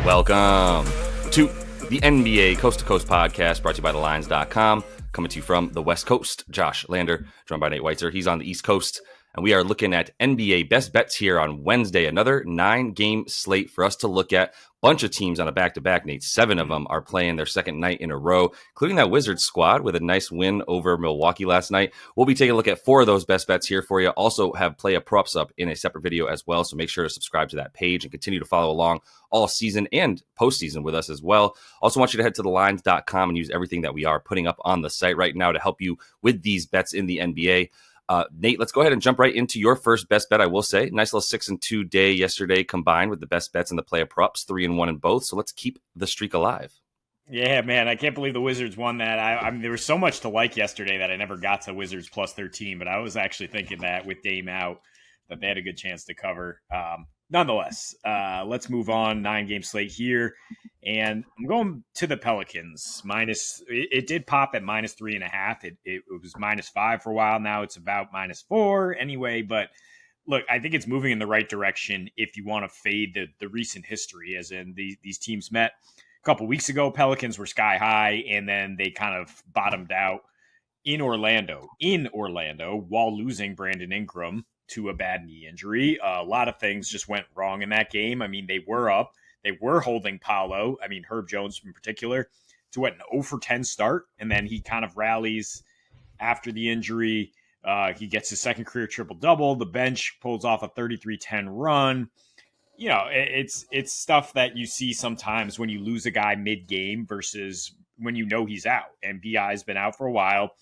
Welcome to the NBA Coast to Coast podcast brought to you by thelines.com. Coming to you from the West Coast, Josh Lander, joined by Nate Weitzer. He's on the East Coast, and we are looking at NBA best bets here on Wednesday. Another 9-game slate for us to look at. Bunch of teams on a back-to-back, Nate. 7 of them are playing their second night in a row, including that Wizards squad with a nice win over Milwaukee last night. We'll be taking a look at 4 of those best bets here for you. Also have play of props up in a separate video as well, so make sure to subscribe to that page and continue to follow along all season and postseason with us as well. Also want you to head to thelines.com and use everything that we are putting up on the site right now to help you with these bets in the NBA. Nate, let's go ahead and jump right into your first best bet. I will say, nice little 6-2 day yesterday combined with the best bets in the play of props, 3-1 in both. So let's keep the streak alive. Yeah, man, I can't believe the Wizards won that. I mean, there was so much to like yesterday that I never got to Wizards plus 13, but I was actually thinking that with Dame out, that they had a good chance to cover. Nonetheless, let's move on. 9-game slate here. And I'm going to the Pelicans. It did pop at -3.5. It was -5 for a while. Now it's about -4 anyway. But look, I think it's moving in the right direction if you want to fade the recent history, as in these teams met a couple weeks ago. Pelicans were sky high, and then they kind of bottomed out in Orlando while losing Brandon Ingram to a bad knee injury. A lot of things just went wrong in that game. I mean, they were up. They were holding Paolo. I mean, Herb Jones in particular, to an 0-for-10 start. And then he kind of rallies after the injury. He gets his second career triple-double. The bench pulls off a 33-10 run. You know, it's stuff that you see sometimes when you lose a guy mid-game versus when you know he's out. And BI's been out for a while.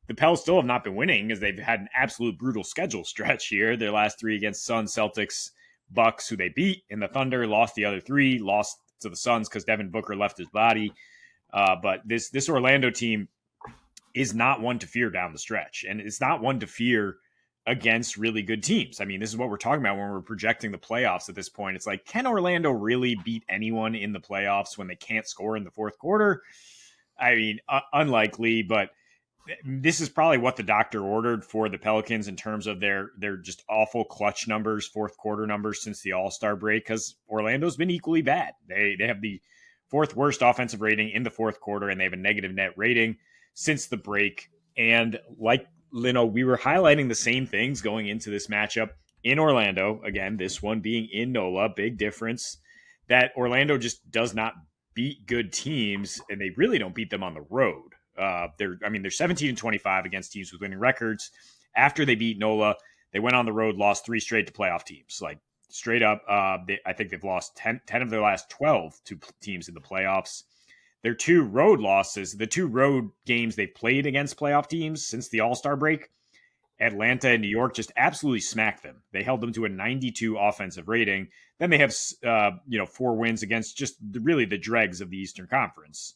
The Pels still have not been winning because they've had an absolute brutal schedule stretch here. Their last 3 against Suns, Celtics, Bucks, who they beat, and the Thunder lost the other 3, lost to the Suns because Devin Booker left his body. But this Orlando team is not one to fear down the stretch, and it's not one to fear against really good teams. I mean, this is what we're talking about when we're projecting the playoffs at this point. It's like, can Orlando really beat anyone in the playoffs when they can't score in the fourth quarter? I mean, unlikely, but this is probably what the doctor ordered for the Pelicans in terms of their just awful clutch numbers, fourth quarter numbers since the All-Star break, because Orlando's been equally bad. They have the 4th worst offensive rating in the fourth quarter, and they have a negative net rating since the break. And like Lino, we were highlighting the same things going into this matchup in Orlando. Again, this one being in NOLA, big difference that Orlando just does not beat good teams, and they really don't beat them on the road. They're 17-25 against teams with winning records. After they beat NOLA, they went on the road, lost 3 straight to playoff teams. Like straight up, I think they've lost 10 of their last 12 to teams in the playoffs. Their 2 road losses, the 2 road games they've played against playoff teams since the All-Star break, Atlanta and New York just absolutely smacked them. They held them to a 92 offensive rating. Then they have 4 wins against just really the dregs of the Eastern Conference.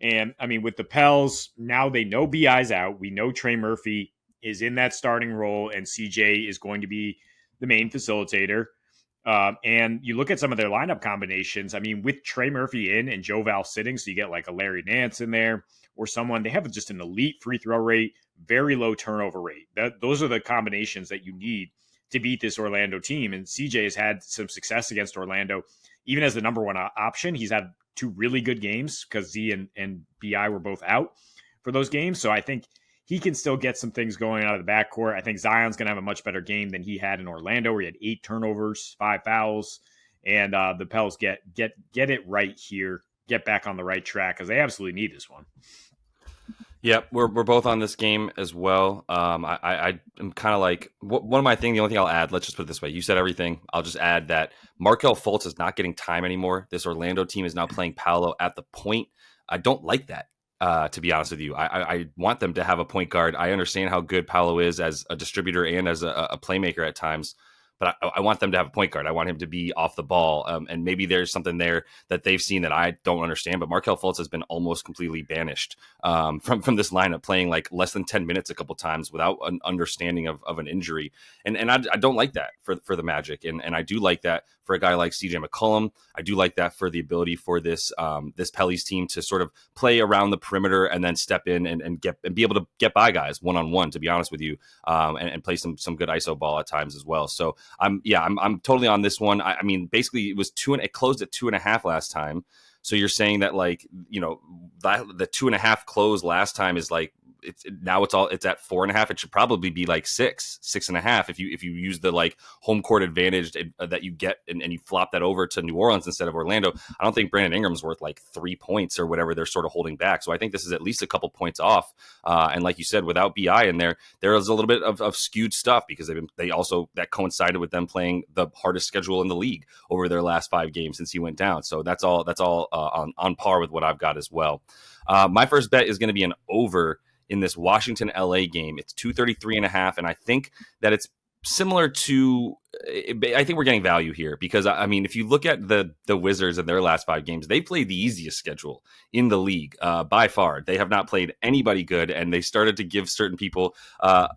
And, I mean, with the Pels, now they know BI's out. We know Trey Murphy is in that starting role, and CJ is going to be the main facilitator. And you look at some of their lineup combinations. I mean, with Trey Murphy in and Joe Val sitting, so you get like a Larry Nance in there or someone. They have just an elite free throw rate, very low turnover rate. Those are the combinations that you need to beat this Orlando team. And CJ has had some success against Orlando, even as the number 1 option. He's had 2 really good games because Z and BI were both out for those games. So I think he can still get some things going out of the backcourt. I think Zion's going to have a much better game than he had in Orlando, where he had 8 turnovers, 5 fouls. And the Pels get it right here, get back on the right track, because they absolutely need this one. Yeah, we're both on this game as well. I am kind of like, one of my things, the only thing I'll add, let's just put it this way. You said everything. I'll just add that Markelle Fultz is not getting time anymore. This Orlando team is now playing Paolo at the point. I don't like that, to be honest with you. I want them to have a point guard. I understand how good Paolo is as a distributor and as a playmaker at times. But I want them to have a point guard. I want him to be off the ball. And maybe there's something there that they've seen that I don't understand. But Markelle Fultz has been almost completely banished from this lineup, playing like less than 10 minutes a couple times without an understanding of an injury. And I don't like that for the Magic. And I do like that for a guy like CJ McCollum. I do like that for the ability for this Pelly's team to sort of play around the perimeter and then step in and be able to get by guys one-on-one, to be honest with you, and play some good ISO ball at times as well. So I'm totally on this one. I mean, basically, it closed at 2.5 last time. So you're saying that, like, the 2.5 close last time is like, it's at 4.5. It should probably be like 6.5 if you use the like home court advantage that you get and you flop that over to New Orleans instead of Orlando. I don't think Brandon Ingram's worth like 3 points or whatever they're sort of holding back. So I think this is at least a couple points off. And like you said, without BI in there is a little bit of skewed stuff because they also that coincided with them playing the hardest schedule in the league over their last 5 games since he went down. So that's all on par with what I've got as well. My first bet is going to be an over in this Washington LA game. It's 233.5, and I think that it's similar to, I think we're getting value here because, I mean, if you look at the Wizards and their last 5 games, they played the easiest schedule in the league by far. They have not played anybody good, and they started to give certain people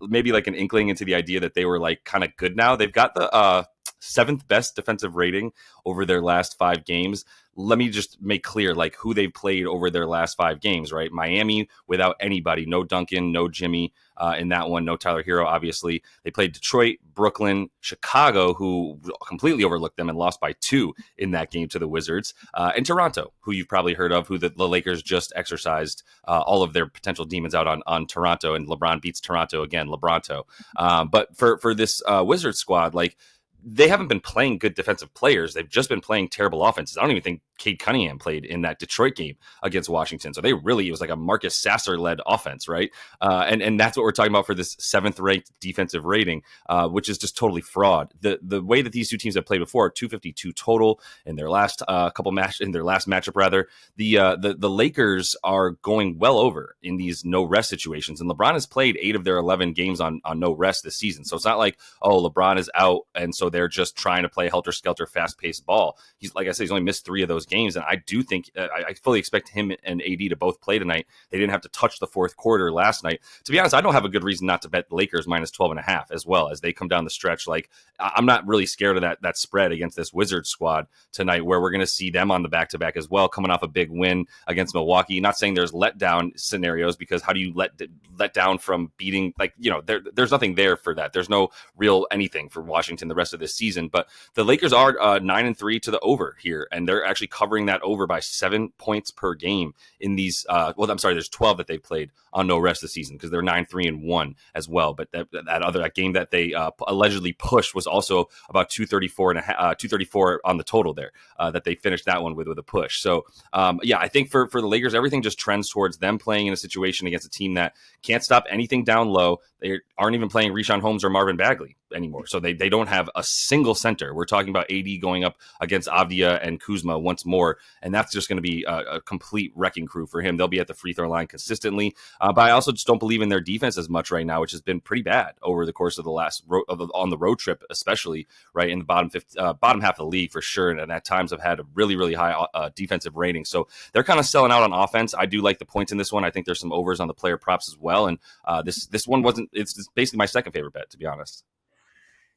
maybe like an inkling into the idea that they were like kind of good now. They've got the 7th best defensive rating over their last 5 games. Let me just make clear like who they've played over their last 5 games, right? Miami without anybody, no Duncan, no Jimmy in that one, no Tyler Hero, obviously. They played Detroit, Brooklyn, Chicago, who completely overlooked them and lost by 2 in that game to the Wizards, and Toronto, who you've probably heard of, who the Lakers just exercised all of their potential demons out on Toronto, and LeBron beats Toronto again, LeBronto. But for this Wizards squad, like, they haven't been playing good defensive players. They've just been playing terrible offenses. I don't even think Cade Cunningham played in that Detroit game against Washington. So it was like a Marcus Sasser-led offense, right? And that's what we're talking about for this 7th-ranked defensive rating, which is just totally fraud. The way that these two teams have played before, 252 total in their last matchup rather. The Lakers are going well over in these no rest situations, and LeBron has played 8 of their 11 games on no rest this season. So it's not like, oh, LeBron is out and so they're just trying to play helter-skelter, fast-paced ball. He's, like I said, he's only missed 3 of those games, and I do think I fully expect him and AD to both play tonight. They didn't have to touch the 4th quarter last night. To be honest, I don't have a good reason not to bet the Lakers minus 12.5 as well as they come down the stretch. Like, I'm not really scared of that spread against this Wizards squad tonight, where we're going to see them on the back-to-back as well, coming off a big win against Milwaukee. Not saying there's letdown scenarios, because how do you let down from beating, like, there's nothing there for that. There's no real anything for Washington the rest of this season, but the Lakers are 9-3 to the over here, and they're actually covering that over by 7 points per game in these. There's 12 that they've played on no rest this season, because they're 9-3-1 as well. But that game that they allegedly pushed was also about 234 on the total there. That they finished that one with a push. So I think for the Lakers, everything just trends towards them playing in a situation against a team that can't stop anything down low. They aren't even playing Richaun Holmes or Marvin Bagley anymore. So they don't have a single center. We're talking about AD going up against Avdia and Kuzma once more, and that's just going to be a complete wrecking crew for him. They'll be at the free throw line consistently, but I also just don't believe in their defense as much right now, which has been pretty bad over the course of the last on the road trip, especially right in the bottom half of the league for sure, and at times have had a really, really high defensive rating. So they're kind of selling out on offense. I do like the points in this one. I think there's some overs on the player props as well, and this one wasn't. It's basically my second favorite bet, to be honest.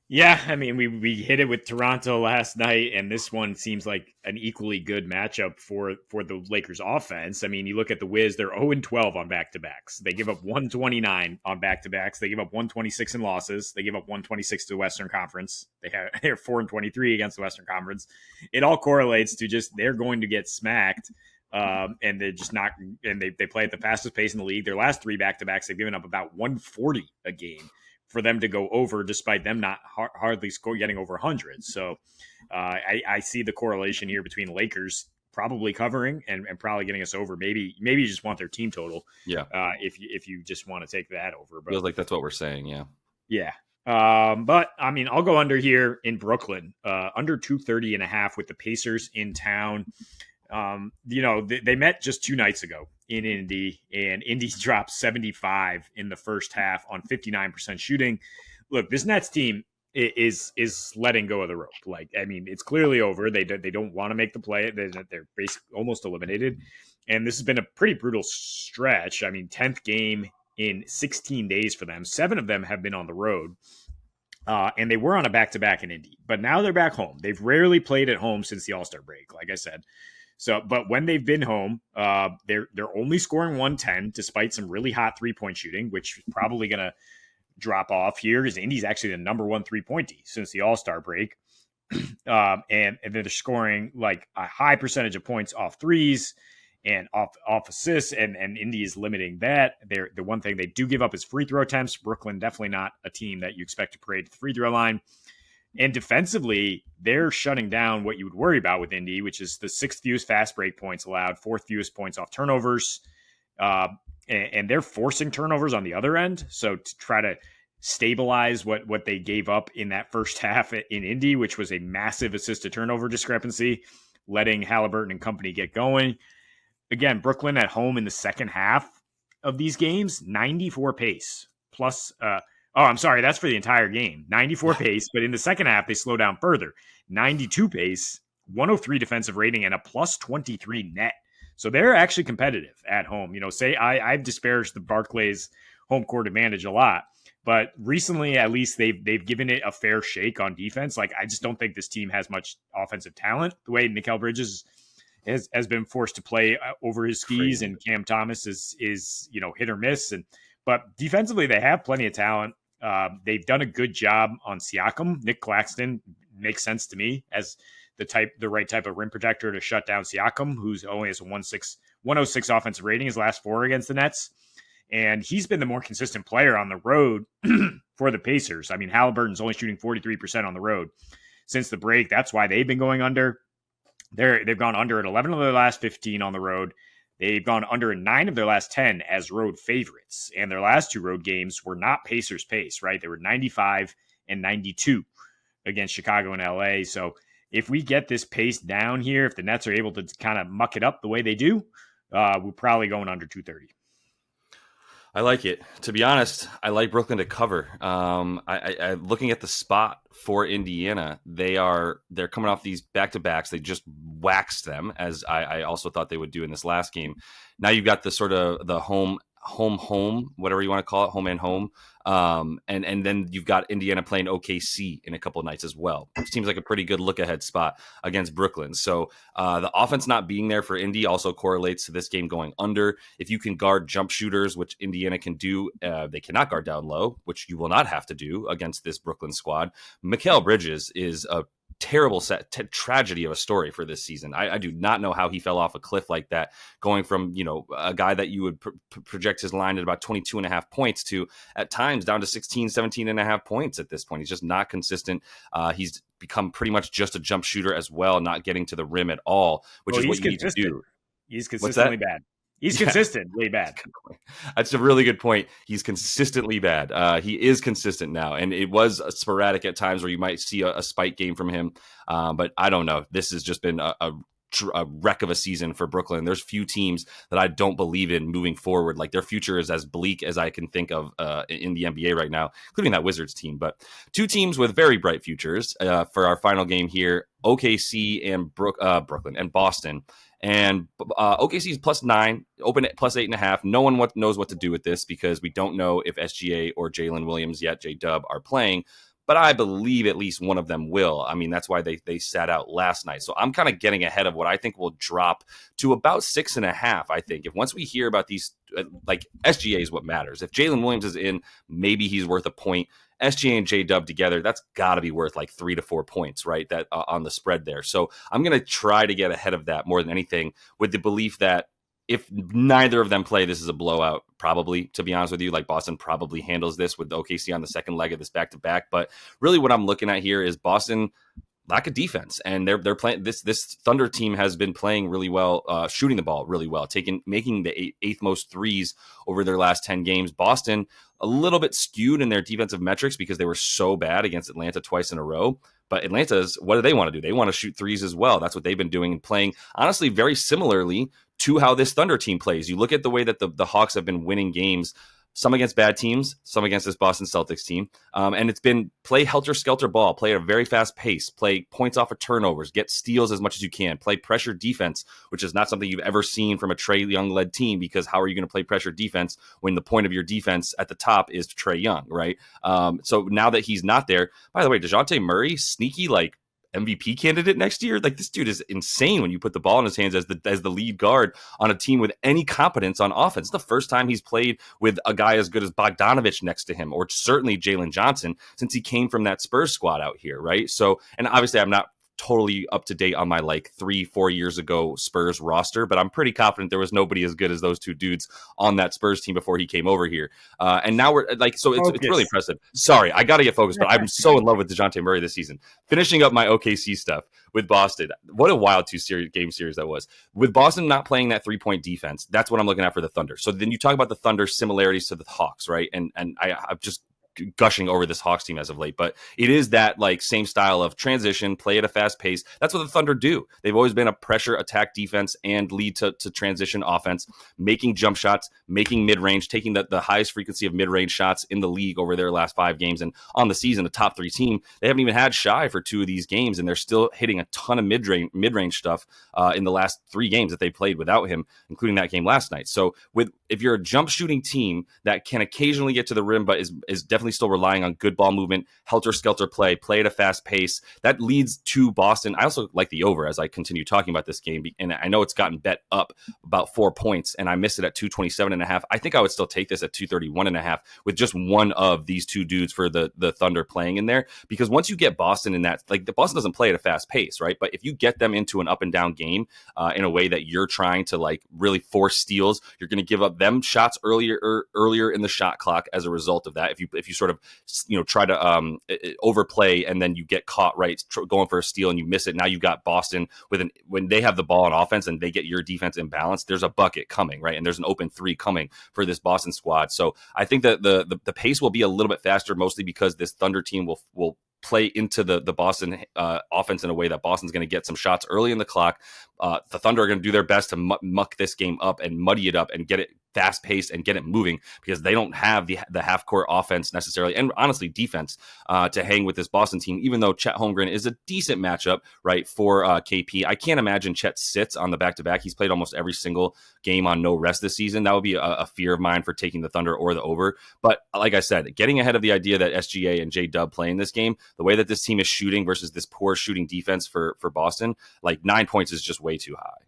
Yeah, I mean, we hit it with Toronto last night, and this one seems like an equally good matchup for the Lakers offense. I mean, you look at the Wiz, they're 0-12 on back-to-backs. They give up 129 on back-to-backs. They give up 126 in losses. They give up 126 to the Western Conference. They're 4-23 against the Western Conference. It all correlates to just they're going to get smacked. And they're just not, and they play at the fastest pace in the league. Their last 3 back-to-backs, they've given up about 140 a game for them to go over, despite them not hardly getting over 100. So I see the correlation here between the Lakers probably covering and probably getting us over. Maybe you just want their team total. Yeah. If you just want to take that over. But feels like that's what we're saying. Yeah. Yeah. But I mean, I'll go under here in Brooklyn, under 230.5 with the Pacers in town. They met just 2 nights ago in Indy, and Indy dropped 75 in the first half on 59% shooting. Look, this Nets team is letting go of the rope. Like, I mean, it's clearly over. They don't want to make the play. They're basically almost eliminated. And this has been a pretty brutal stretch. I mean, 10th game in 16 days for them. 7 of them have been on the road. And they were on a back-to-back in Indy, but now they're back home. They've rarely played at home since the All-Star break, like I said. So, but when they've been home, they're only scoring 110 despite some really hot 3-point shooting, which is probably going to drop off here because Indy's actually the number one 3-point D since the All-Star break. And they're scoring like a high percentage of points off threes and off assists, and Indy is limiting that. The one thing they do give up is free throw attempts. Brooklyn definitely not a team that you expect to parade to the free throw line. And defensively, they're shutting down what you would worry about with Indy, which is the 6th fewest fast break points allowed, 4th fewest points off turnovers. And they're forcing turnovers on the other end. So to try to stabilize what they gave up in that first half in Indy, which was a massive assist to turnover discrepancy, letting Halliburton and company get going. Again, Brooklyn at home in the second half of these games, 94 pace plus, I'm sorry, that's for the entire game. 94 pace, but in the second half, they slow down further. 92 pace, 103 defensive rating, and a plus 23 net. So they're actually competitive at home. I've disparaged the Barclays home court advantage a lot, but recently, at least, they've given it a fair shake on defense. Like, I just don't think this team has much offensive talent. The way Mikal Bridges has been forced to play over his skis, and Cam Thomas is hit or miss. But defensively, they have plenty of talent. They've done a good job on Siakam. Nick Claxton makes sense to me as the right type of rim protector to shut down Siakam, who's only has a 106 offensive rating his last 4 against the Nets. And he's been the more consistent player on the road for the Pacers. I mean, Halliburton's only shooting 43% on the road since the break. That's why they've been going under. They've gone under at 11 of their last 15 on the road. They've gone under in 9 of their last 10 as road favorites. And their last 2 road games were not Pacers pace, right? They were 95 and 92 against Chicago and LA. So if we get this pace down here, if the Nets are able to kind of muck it up the way they do, we're probably going under 230. I like it. To be honest, I like Brooklyn to cover. I looking at the spot for Indiana, they're coming off these back-to-backs. They just waxed them, as I also thought they would do in this last game. Now you've got the sort of the home, whatever you want to call it, home and home. And then you've got Indiana playing OKC in a couple of nights as well. It seems like a pretty good look ahead spot against Brooklyn. So the offense not being there for Indy also correlates to this game going under. If you can guard jump shooters, which Indiana can do, they cannot guard down low, which you will not have to do against this Brooklyn squad. Mikal Bridges is a terrible tragedy of a story for this season. I do not know how he fell off a cliff like that, going from, a guy that you would project his line at about 22 and a half points to at times down to 16, 17 and a half points at this point. He's just not consistent. He's become pretty much just a jump shooter as well, not getting to the rim at all, which is what you need to do. He's consistently bad. He's consistently bad. That's a really good point. He's consistently bad. He is consistent now, and it was sporadic at times where you might see a spike game from him. But I don't know. This has just been a wreck of a season for Brooklyn. There's few teams that I don't believe in moving forward. Like, their future is as bleak as I can think of in the NBA right now, including that Wizards team. But 2 teams with very bright futures for our final game here: OKC and Brooklyn and Boston. And OKC is +9, open at +8.5. No one knows what to do with this because we don't know if SGA or Jalen Williams yet, J-Dub, are playing. But I believe at least one of them will. I mean, that's why they sat out last night. So I'm kind of getting ahead of what I think will drop to about 6.5. I think if once we hear about these, like, SGA is what matters. If Jalen Williams is in, maybe he's worth a point. SGA and J-Dub together, that's got to be worth like 3 to 4 points, right? That on the spread there. So I'm going to try to get ahead of that more than anything, with the belief that if neither of them play, this is a blowout, probably, to be honest with you. Like, Boston probably handles this with OKC on the second leg of this back-to-back. But really what I'm looking at here is Boston lack of defense. And they're playing this Thunder team has been playing really well, shooting the ball really well, making the eighth most threes over their last 10 games. Boston, a little bit skewed in their defensive metrics because they were so bad against Atlanta twice in a row. But Atlanta's, what do they want to do? They want to shoot threes as well. That's what they've been doing and playing, honestly, very similarly to how this Thunder team plays. You look at the way that the Hawks have been winning games, some against bad teams, some against this Boston Celtics team. And it's been play helter-skelter ball, play at a very fast pace, play points off of turnovers, get steals as much as you can, play pressure defense, which is not something you've ever seen from a Trae Young-led team, because how are you going to play pressure defense when the point of your defense at the top is Trae Young, right? So now that he's not there, by the way, DeJounte Murray, sneaky, like, MVP candidate next year. Like, this dude is insane when you put the ball in his hands as the lead guard on a team with any competence on offense. It's the first time he's played with a guy as good as Bogdanovich next to him, or certainly Jalen Johnson, since he came from that Spurs squad out here, right? So, and obviously I'm not totally up to date on my like 3-4 years ago Spurs roster, but I'm pretty confident there was nobody as good as those two dudes on that Spurs team before he came over here. And now we're like, so it's really impressive. Sorry, I got to get focused, but I'm so in love with DeJounte Murray this season. Finishing up my OKC stuff with Boston. What a wild game series that was. With Boston not playing that 3-point defense, that's what I'm looking at for the Thunder. So then you talk about the Thunder similarities to the Hawks, right? And I'm just gushing over this Hawks team as of late, but it is that like same style of transition, play at a fast pace. That's what the Thunder do. They've always been a pressure attack defense and lead to transition offense, making jump shots, making mid-range, taking the highest frequency of mid-range shots in the league over their last 5 games. And on the season, a top 3 team. They haven't even had Shy for 2 of these games, and they're still hitting a ton of mid-range stuff in the last 3 games that they played without him, including that game last night. So if you're a jump shooting team that can occasionally get to the rim, but is definitely still relying on good ball movement, helter-skelter play at a fast pace, that leads to Boston. I also like the over as I continue talking about this game, and I know it's gotten bet up about 4 points, and I missed it at 227.5. I think I would still take this at 231.5 with just one of these two dudes for the Thunder playing in there, because once you get Boston in that, like, the Boston doesn't play at a fast pace, right? But if you get them into an up and down game in a way that you're trying to like really force steals, you're going to give up them shots earlier in the shot clock as a result of that. If you sort of try to overplay and then you get caught going for a steal and you miss it, now you've got Boston when they have the ball on offense and they get your defense imbalanced, there's a bucket coming, right? And there's an open 3 coming for this Boston squad. So I think that the pace will be a little bit faster, mostly because this Thunder team will play into the Boston offense in a way that Boston's going to get some shots early in the clock. The Thunder are going to do their best to muck this game up and muddy it up and get it fast paced and get it moving, because they don't have the half court offense necessarily, and honestly defense, to hang with this Boston team. Even though Chet Holmgren is a decent matchup, right, for KP, I can't imagine Chet sits on the back-to-back. He's played almost every single game on no rest this season. That would be a fear of mine for taking the Thunder or the over. But like I said, getting ahead of the idea that SGA and J-Dub play in this game, the way that this team is shooting versus this poor shooting defense for Boston, like 9 points is just way too high.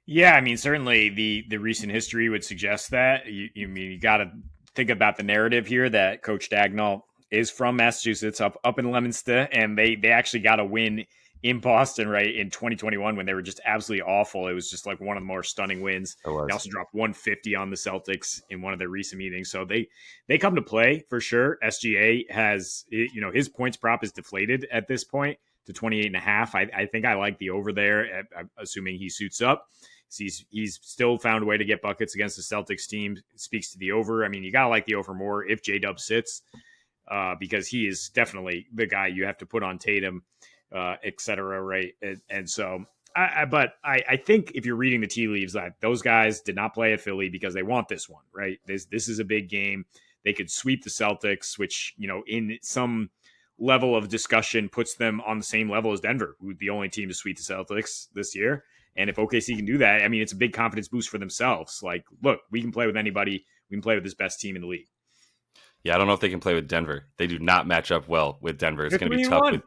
Yeah, I mean, certainly the recent history would suggest that. You got to think about the narrative here that Coach Dagnall is from Massachusetts, up in Leominster, and they actually got a win in Boston, right, in 2021 when they were just absolutely awful. It was just like one of the more stunning wins. They also dropped 150 on the Celtics in one of their recent meetings. So they come to play for sure. SGA has, his points prop is deflated at this point to 28.5. I think I like the over there, assuming he suits up. He's still found a way to get buckets against the Celtics team. Speaks to the over. I mean, you gotta like the over more if J-Dub sits, because he is definitely the guy you have to put on Tatum, et cetera, right? And so, I think if you're reading the tea leaves, that those guys did not play at Philly because they want this one, right? This is a big game. They could sweep the Celtics, which in some level of discussion puts them on the same level as Denver, who's the only team to sweep the Celtics this year. And if OKC can do that, I mean, it's a big confidence boost for themselves. Like, look, we can play with anybody. We can play with this best team in the league. Yeah, I don't know if they can play with Denver. They do not match up well with Denver. It's going to be tough.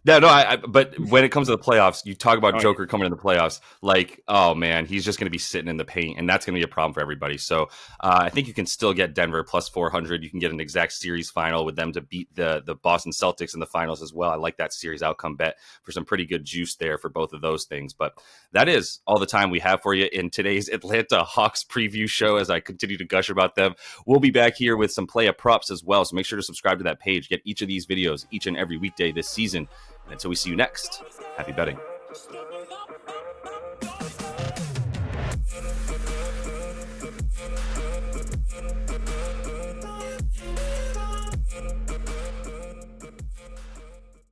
No, but when it comes to the playoffs, you talk about Joker coming in the playoffs, like, oh man, he's just going to be sitting in the paint, and that's going to be a problem for everybody. So I think you can still get Denver plus 400. You can get an exact series final with them to beat the Boston Celtics in the finals as well. I like that series outcome bet for some pretty good juice there for both of those things. But that is all the time we have for you in today's Atlanta Hawks preview show as I continue to gush about them. We'll be back here with some play-up props as well, so make sure to subscribe to that page. Get each of these videos each and every weekday this season. And until we see you next, happy betting.